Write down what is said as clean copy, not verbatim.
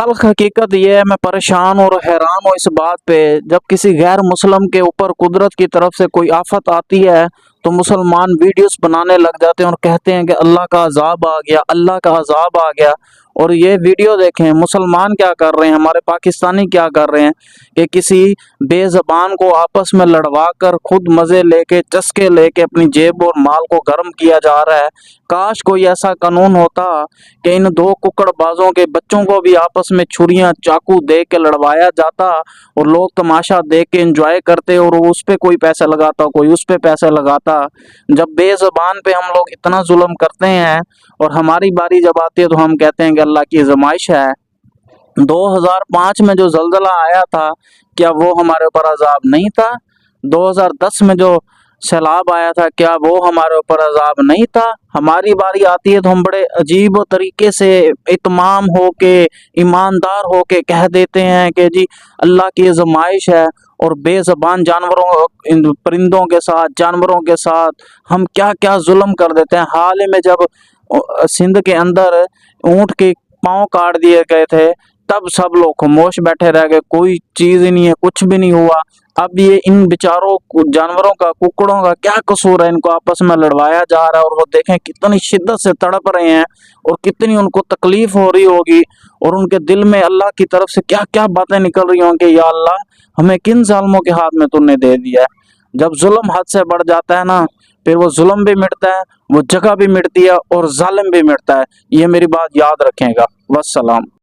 तल्ख हकीकत ये है, मैं परेशान और हैरान हूँ इस बात पे, जब किसी गैर मुस्लिम के ऊपर कुदरत की तरफ से कोई आफत आती है तो मुसलमान वीडियोस बनाने लग जाते हैं और कहते हैं कि अल्लाह का अजाब आ गया, अल्लाह का अजाब आ गया। और ये वीडियो देखें मुसलमान क्या कर रहे हैं, हमारे पाकिस्तानी क्या कर रहे हैं कि किसी बेज़बान को आपस में लड़वा कर खुद मज़े लेके चस्के लेके अपनी जेब और माल को गर्म किया जा रहा है। काश कोई ऐसा कानून होता कि इन दो कुकड़बाजों के बच्चों को भी आपस में छुरियां चाकू दे के लड़वाया जाता और लोग तमाशा देख के एंजॉय करते और वो उस पे कोई पैसा लगाता, कोई उस पे पैसा लगाता। जब बेज़बान पे हम लोग इतना जुल्म करते हैं और हमारी बारी जब आती है तो हम कहते हैं कि अल्लाह की आज़माइश है। 2005 में जो ज़लज़ला आया था, क्या वो हमारे ऊपर अज़ाब नहीं था? 2010 में जो सैलाब आया था, क्या वो हमारे ऊपर अज़ाब नहीं था? हमारी बारी आती है तो हम बड़े अजीब तरीके से इत्माम होके, ईमानदार होके कह देते हैं कि जी अल्लाह की आज़माइश है। और बेज़बान जानवरों, इन परिंदों के साथ, जानवरों के साथ हम क्या क्या जुल्म कर देते हैं। हाल ही में जब सिंध के अंदर ऊँट के पाँव काट दिए गए थे, तब सब लोग खामोश बैठे रह गए, कोई चीज़ ही नहीं है, कुछ भी नहीं हुआ। अब ये इन बेचारों जानवरों का, कुकड़ों का क्या कसूर है, इनको आपस में लड़वाया जा रहा है और वो देखें कितनी शिद्दत से तड़प रहे हैं और कितनी उनको तकलीफ हो रही होगी और उनके दिल में अल्लाह की तरफ से क्या क्या बातें निकल रही होंगी, या अल्लाह हमें किन जालिमों के हाथ में तूने दे दिया है। जब जुल्म हद से बढ़ जाता है ना, फिर वो जुल्म भी मिटता है, वो जगह भी मिटती है और जालिम भी मिटता है। ये मेरी बात याद रखेगा। वस्सलाम।